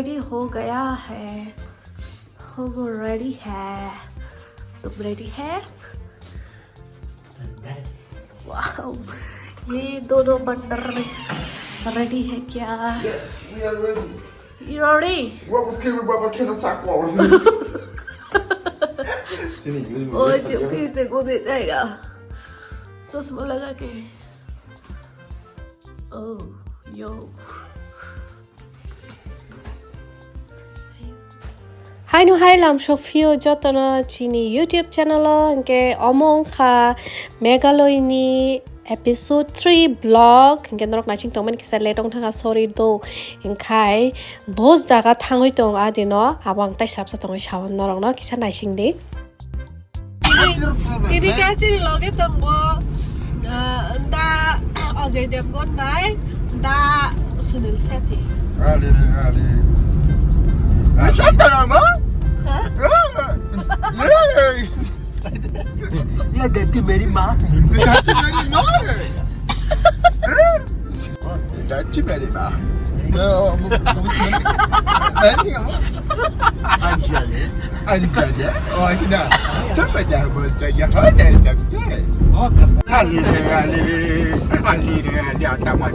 Ready हो गया है, हो रेडी है। तुम रेडी है? वाओ, ये दोनों बंदर रेडी है क्या? Yes, we are ready. You ready? What was Kiri Baba Kenasakwa? ओ फिर से कूदे जाएगा चश्मा लगा के। ओह यो Hai nu hai lam shofio jotto no chini YouTube channel nke omong kha Meghalaya ni episode 3 vlog nke norok na ching tongman kisa letong thanga sorry do engkai bos jaga thangoi tong adino abang tai sap sa tongoi shawan norok no kisa nai sing de Didi kasi loge tongbo da Ajay Devgan bai da Sunil Shetty Ali. Shut up, ma. ये देती मेरी माँ That's मेरी माँ है। That's मेरी माँ। अंजलि। और सुना, तो बजा बस जाया होने सकते हैं। Ali, आता मत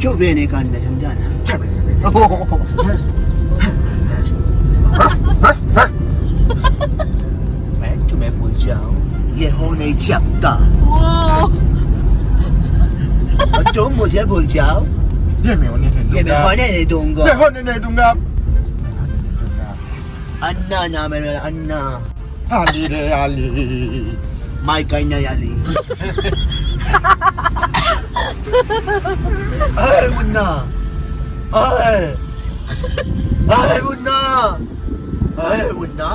चुप रहने का अंदर समझा ना मैं तुम्हें भूल जाऊं ये हो नहीं सकता और तुम मुझे भूल जाओ ये मैं होने नहीं दूंगा। ये मैं होने नहीं दूंगा मैं होने नहीं दूंगा। अन्ना नाम है मेरा अन्ना Ali रे Ali। माई कहना याली अरे मुन्ना अरे मुन्ना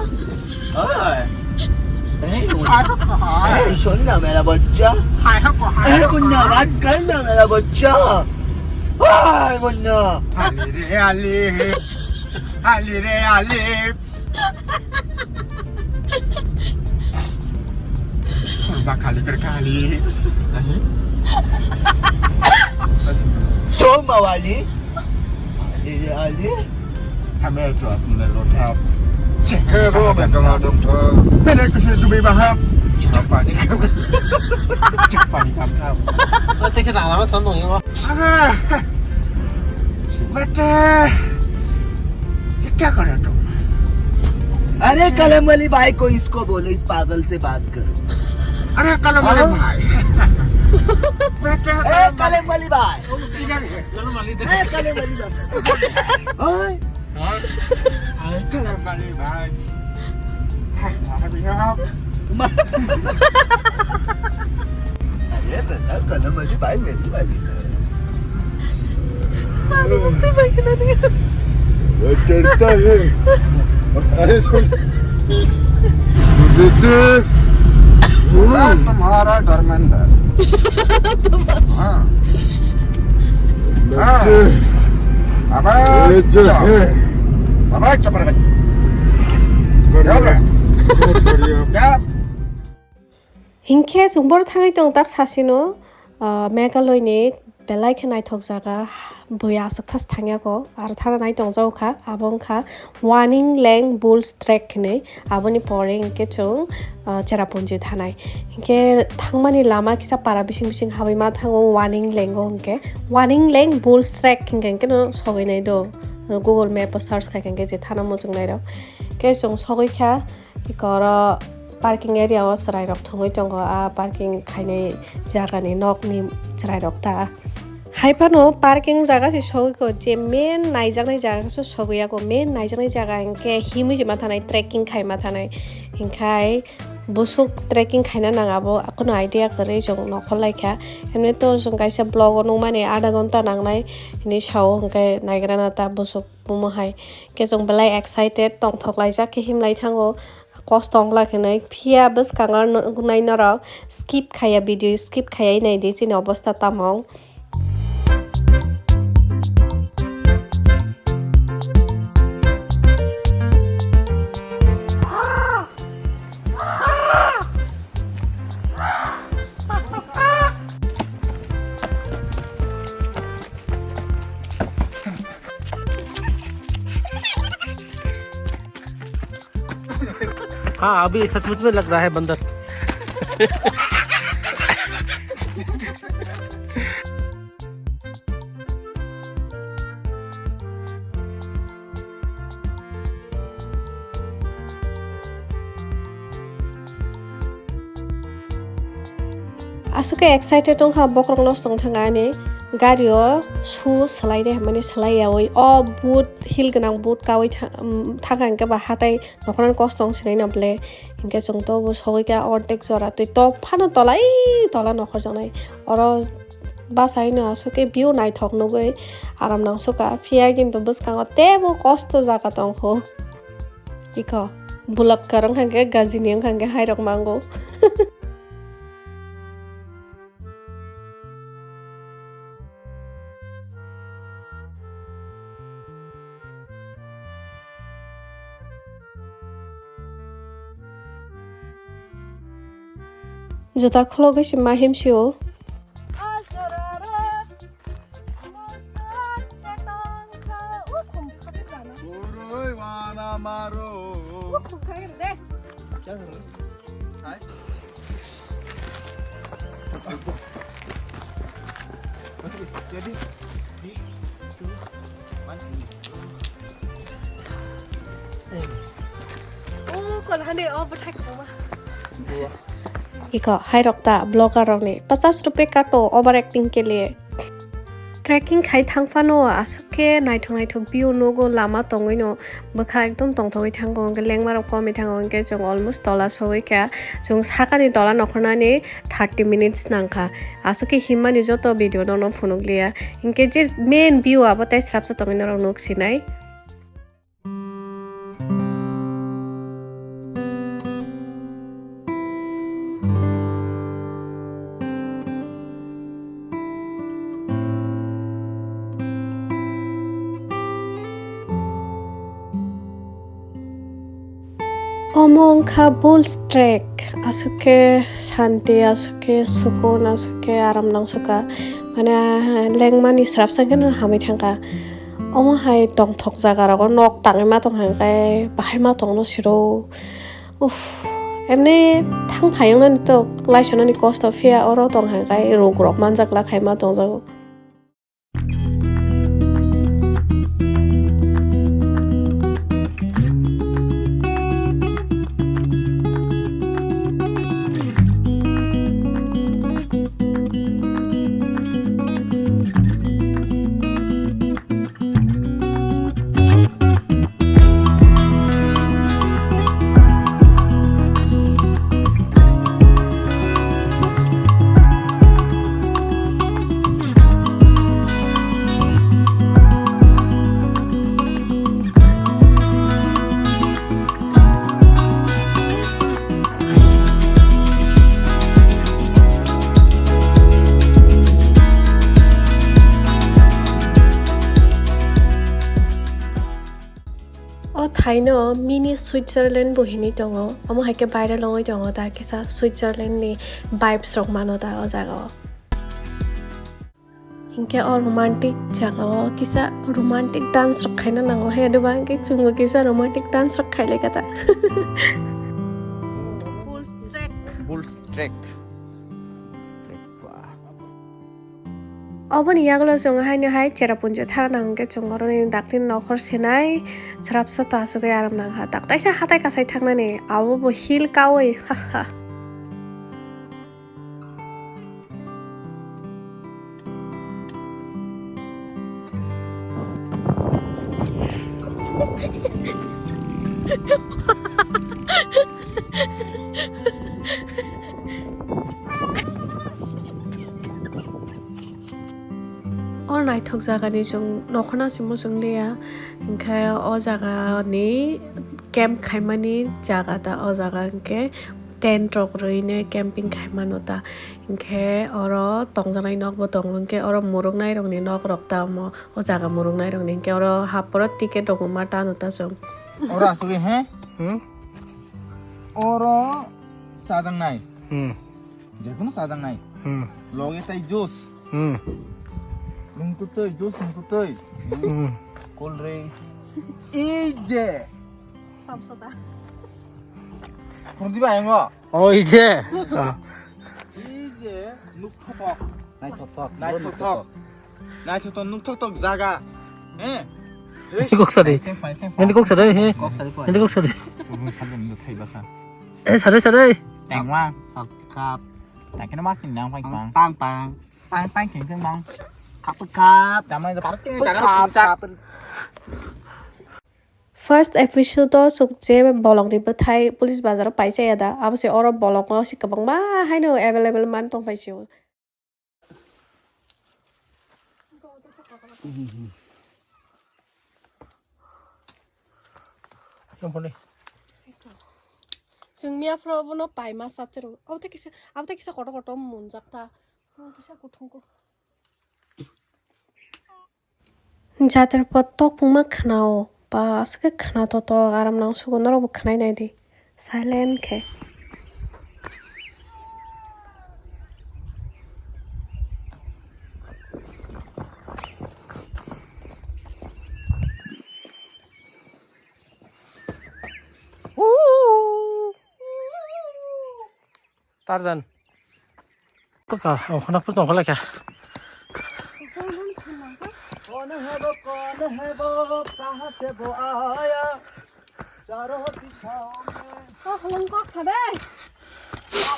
सुन ना मेरा बच्चा अरे मुन्ना बात कर ना मेरा बच्चा मुन्ना Ali रे Ali। Bakali berkali. tongma वाली Ali हमें तो अपने रोटा चेकर को मैं कमा दूँ तो मैंने किसी जुबी बाहर चपानी काम था 我这去哪了？什么东西吗？ बेटे ये क्या कर रहे तुम? अरे कलम वाली भाई को इसको बोलो इस पागल से बात करो अरे कलम वाले भाई बेटे कलम वाली भाई इधर है चलो माली दे। कलम वाली भाई कलम वाले भाई हाय भैया अरे बेटा कलम वाली भाई मेरी वाली वो डरता है अरे तुम्हारा धर्मेंद्र अब चुप रह हिंखे सुंबर थाङै दं dak सासेनो Meghalaya ni belai ke naithok jaga boya asakthas thangyago aro thana naithong jauka abongkha warning leng bulls trek ni aboni pore inke chung cherapunji thanai inke thangmani lama kisa para bising habai ma thango warning lengo inke warning leng bulls trek inke no sogai nai do Google Map search khai inke je thana mojung nai ro ke chung sogai kha ikora parking area was right of thongoi tongo a parking khainai jaga ni nok ni chrai rok ta haipano parking jaga si sogoi ko je main naijaknai jaga so sogoya ko main naijaknai jaga enke himui je mathanai trekking khai mathanai hinkai busuk trekking khaina nangabo akono idea kore jong nokholai kha emne to jong kaisa blog no mane आधा घंटा nangnai ni sao hinkai naigrana ta busuk bumo hai ke jong belai excited tong thoklai jak ke himlai thango kostong lakenai phia bus kangar nai nara skip khaya video skip khaya nai de chin obostha tamong हाँ अभी सचमुच में लग रहा है बंदर aswk excited tongkha bokrok nostong thanga ni gario su salai de mane salai yawi o boot heel ganang boot kawi thanga ke ba hatai nokran kostong sinai nample inke chongto bo sogoi ka ortek joratwi to phano tolai tola nokhor janai oro basai no aswk view nai thok nogoi aram nang soka phia kintu buskango tebo kosto jaga tongkho iko bulak karang hangke gazini hangke hairok mango jota khlogo sima himsio Oi, mana maro. Jadi kon hane o bathak ma iko hairokta blogger rokni 50 रुपए काटो over acting के लिए trekking खाइ थांफानो aswk नाइथक view nogo lama tongoino bokha ekdom tongthoi thango lengmarok komi thango ke jong almost tola soika jong sakani tola nokhornani 30 minutes nangkha aswk himani jotto video no phunukliya inke je main view abo tai srapsa tongino rok nuksinai Omong kha bulls trek aswk shanti aswk sukun aswk aram nang soka mane lengmani srap sangken hamai thangka omo hai tong thok jaga ro nok tangai ma tong hangkai bahai ma tong no siro emne thang phayong nani to laisonani cost of fare oro tong hangkai rogrok manjak la khai ma tong jago Thaino mini Switzerland bohini tongo omo haike baire longoi tongo ta kisa Switzerland ni vibes rok mano ta o jaga hinke o romantic jaga kisa romantic dance rok khaina nango he do bang ke chungo kisa romantic dance rok khaile kata Bulls trek. Obon yaglo jong haino hai cherapunjo tharnang ke chongoroni daktin nokhor senai srapsa ta aswk aram nang ha tak taisa hatai kasai thangnani abo bo hil kawoi ha ha or naithok jaga ni jong nokhona simo jong leya inkha o jaga ni camp khaimani jaga ta o jaga ke tent rok roine camping khaimano ta inkhe oro tongjanai nok bo tong inkhe oro murungnai rok ni nok rok ta mo o jaga murungnai rok ni inkhe oro haporo ticket rok ma ta no ta jong Ora aswk he? Oro sadang nai. Jekono sadang nai. Loge tai juice. Nungtutoy, juice nungtutoy. Cold drink. Ije. Samsoda. 공디 봐 이거. 이제. 이제 눅톡톡. 나이 톡톡. 나이 톡톡. 나이 톡톡 눅톡톡 자가. 예. Gốc sao đi? Nghe đi gốc sao đây? 꼭 사줄 거야. Nghe đi gốc sao đi? 오늘 살려면 thay bà sao Ê sao đây sao đây? tàn hoa สับครับ tại cái nó mắc thì đang phanh ปัง bằng ปังปัง phanh phanh kiện cân bằng ครับครับ chạm đây là bắt cái ปัง chạm ครั nó บ chạm First episode to sukje bolong di betai police bazar pai che ada abo se oro bolong ma si kabang ma hai no available man tong pai chiu Không phải đi. Sungmia pro bono pai ma satero abte kisa koto munjak ta kisa kuthungko jater potok puma khnao ba suke khna to aram nang sugonoro bu khnai nai di silent ke Tarzan. Tất cả không nắp tổng có lại cả. con 해보 가세 보아야 저렇게 처음에 halong kok sade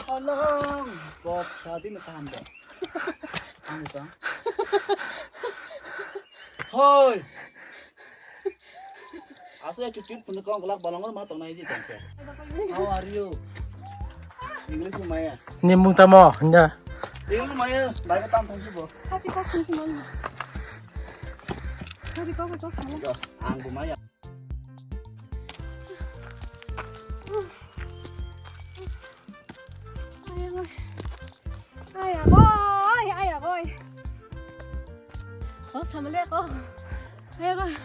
얼렁 꼭 사디는 간대 아니까 헐 aswk cuci punya kong kelak balongan mah tong nai ji tong ke how are you English lumaya Niềm ta mò nha. English lumaya bai ka tam thong ji bo 다시 꼭 잠시만 다시 꼭 잠시만 yo ang lumaya ai ơi có sao mà lẹ có ai ơi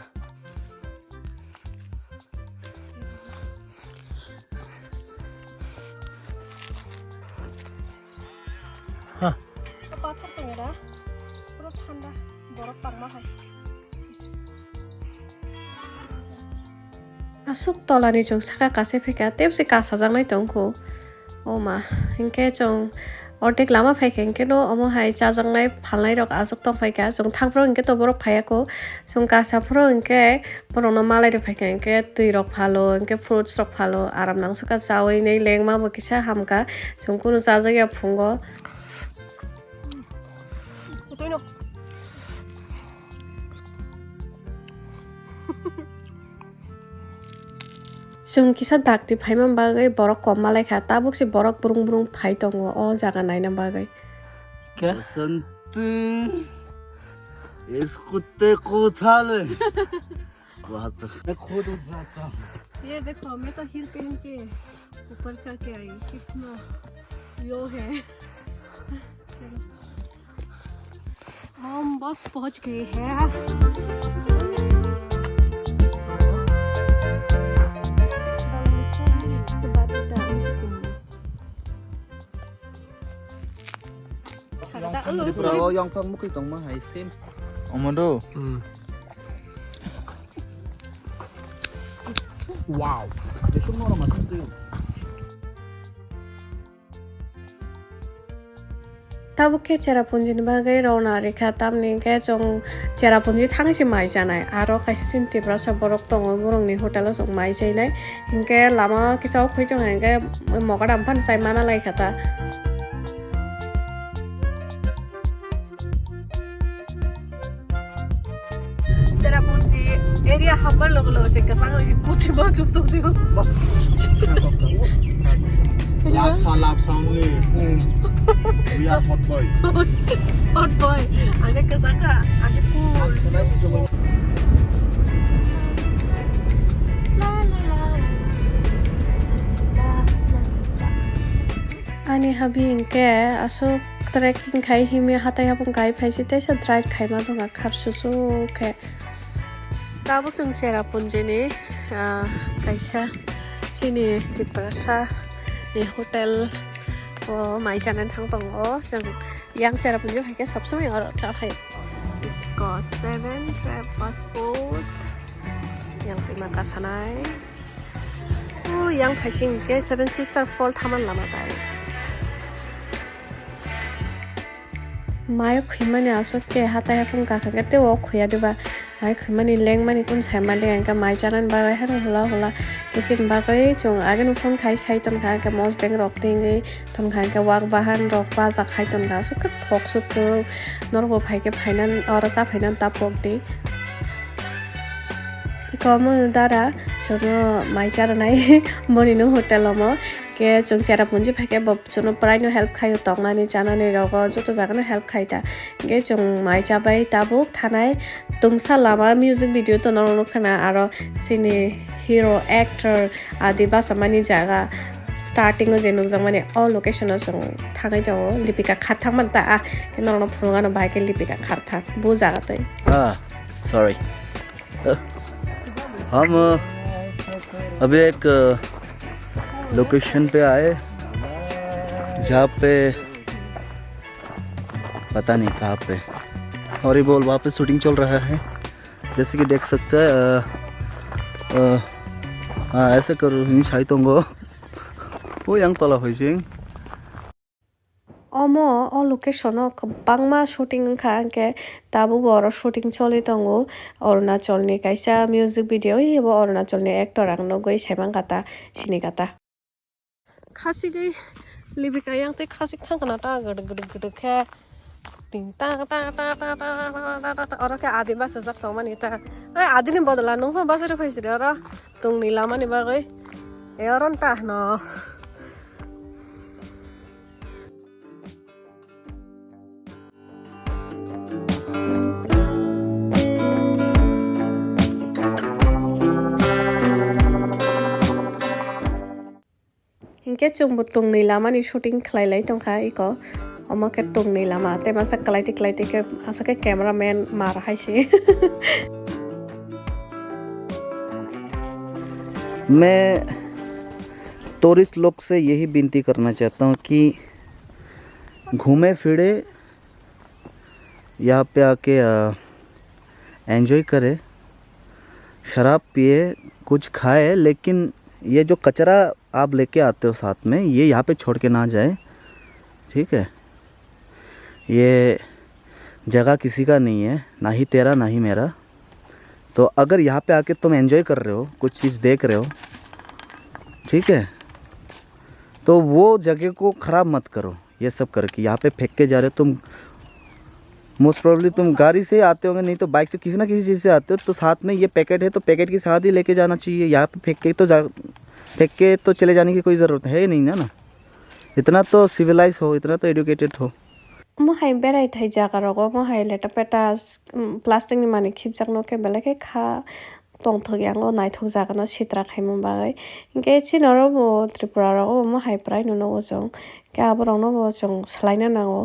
Hả? apa 쳤던 그렇 한다 뭐라빵 마 asuk tolani jong saka kase pheka tepsi ka sajang nai tongko oma hinke jong ortek lama phaike hinke no omo hai chajang nai phalnai rok asuk tong phaika jong thangpro hinke to borok phaiako jong kasa pro hinke borok no malai ro phaika hinke tui rok phalo hinke fruits rok phalo aram nang suka chawi nei lengma bo kisa hamka jong kuno chajagya phungo toino Jung kisa dakti phaiman bagai borok kommalai kha tabuk si borok burung phai tongo o jaga naina bagai Kya? बसंत इस कुत्ते को उछाले वहाँ तक मैं खुद उठ जाता हूँ ये देखो मैं तो हील पहन के ऊपर चढ़ के आई कितना यो है चलो हम बस पहुंच गए हैं Bro, yang phong mukhi tongma hai sim. Omodo. Wow. Besok mau nama tu. tabuke cherappunji ni bagai rona rekha tamni ke jong cherappunji thangsi mai janai aro kaisa simti brasa borok tongo borong ni hotel jong mai jainai hinke lama kisau khoi jong hinke mogadam phan sai mana lai khata cherappunji area hambar loglo se kasang kuchi ba jum to se lap xong đi we are hot boy hot boy ada kesaka ada cool ani habi inke aso trekking khai himi hatai habung kai phaisi tesa drive khai ma donga kharsu su ke tabuk jung cherappunji ni kaisa chini tiprasa ni hotel mai janan thang tongo jang yang cherappunji phaike sobsomai aro cha phai ko 7 trap passport yang terima kasanai yang paising ke Seven Sister Fall taman lama tai mai khimani asok ke hatai hapung ka ka te o khoya deba mai khimani leng mani kun sai ma leng ka mai charan ba ha hula hula ke chin ba kai chung agen phone khai sai ton kha ka mos deng rok ting ge ton kha ka wak bahan rok ba za khai ton ga suk thok suk nor bo phai ke phainan or sa phainan ta pok di Kamu dara jono mai chara nai moni no hotel mo ke Twngsa punji phake bob jono prai no help khai tongna ni chana ni rogo joto jaga no help khai ta ge chung mai cha bai tabuk thanai Twngsa Lama music video to no khana aro sini hero actor adiba samani jaga starting o jenung jamani all location o song thangai do lipika kharthang man ta ke no no phunga no bai ke lipika kharthang bu jaga tai sorry हम अभी एक location पे आए जहाँ पे पता नहीं कहाँ पे और ये बोल वहाँ पे शूटिंग चल रहा है जैसे कि देख सकते हैं हाँ ऐसे करो नहीं शायद तुमको वो यंग तला हो जाएंगे Omo o location o bangma shooting kha ke tabu boro shooting choli tongo Arunachal ni kaisa music video ebo Arunachal ni actor ang no goi semang kata sini kata khasi gei libika yang te khasi thang kana ta gad kha ting ta ta ta ta ta ta ora ke adibas sak tong mani ta ai adini bodala no ba basere phaisire ora tungni lama ni ba goi e oron ta no Inke chung Twngni Lama ni shooting khlai tongkha iko omo ke Twngni Lama te masa klai ke asake cameraman mar haise मैं tourist लोग से यही विनती करना चाहता हूँ कि घूमे फिरे यहाँ पे आके एंजॉय करे शराब पिए कुछ खाए लेकिन ये जो कचरा आप लेके आते हो साथ में ये यहाँ पे छोड़ के ना जाए ठीक है ये जगह किसी का नहीं है ना ही तेरा ना ही मेरा तो अगर यहाँ पे आके तुम एंजॉय कर रहे हो कुछ चीज़ देख रहे हो ठीक है तो वो जगह को ख़राब मत करो ये सब करके यहाँ पे फेंक के जा रहे हो तुम मोस्ट प्रॉब्ली तुम गाड़ी से आते होंगे नहीं तो बाइक से किसी ना किसी चीज़ से आते हो तो साथ में ये पैकेट है तो पैकेट के साथ ही लेके जाना चाहिए यहाँ पे फेंक के तो चले जाने की कोई ज़रूरत है नहीं ना इतना तो सिविलाइज हो इतना तो एडुकेटेड हो mohai berai thai jaga rogo mohai leta peta plastic ni mani khipjakno ke belake kha tongthok yango naithok jaga no sitra khaimon bagai inke chinoro bo Tripura rogo mohai prai no jong ke aborong no bo jong slaina nango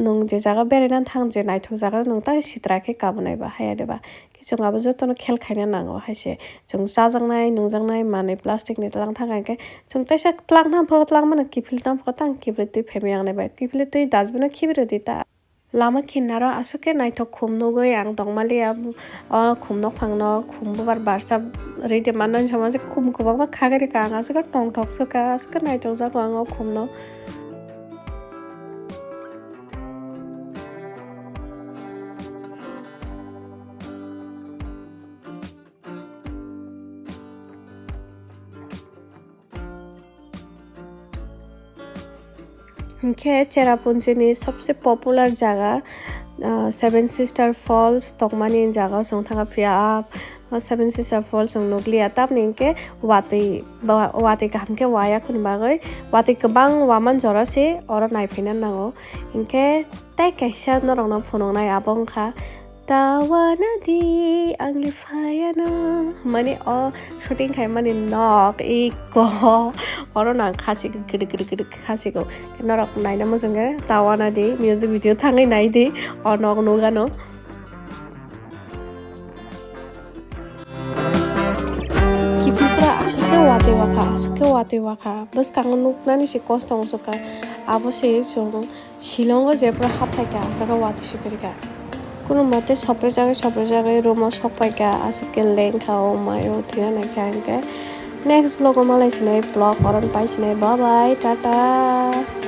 nung je jaga berai thang je naithok jaga nung ta sitra ke kabunai ba haya deba kisung abo jotono khel khaina nango haise jong sajangnai nungjangnai mane plastic ni tlang thangai ke jong taisa tlang thang phor tlang mana kifil tang phor tang kifil tui phemyang nai ba kifil tui dustbin o khibiro dita lama kinnaro asuke naithok khumno goi ang tongmali o khumno phangno khumbar barsa reide manan samaj khum kubang ba khagari ka ang asuke tong thok suka asuke naithok jago ang khumno इनके चेरापुंजी नि सबसे popular जगह seven sister falls तोंगमा नि जगह सं थांगा फिया seven sister falls सं नोगलिया ताब नि इनके वाति काम के वाया खुन बागै वाति गोबां वामान जरासे और नायफैना नांगो इनके ताइ कायसा नरंना फनंनाय आबंखा तावानादि आंनि फायाना माने शूटिं खाय माने नक इको और ना खासि गिदिर खासिखौ नरक नायना मोजांगे तावानादि मिउजिक भिडिअ थाङै नायदि अ नक नुगानो किफिफ्रा आसके वाते वाखा बस कांग नुकनानि से कष्ट अंसका आबसे जों शिलंग जेब्रा हाफायका आफागा वाते सिकरिका কোনো মতে সপরে জায়গায় রুমও সবাইকা আসকে লেং খাও মায়ও ঠিক না খাঙ্কে Next vlog o malai sinai vlog oron pai sinai. Bye bye, tata.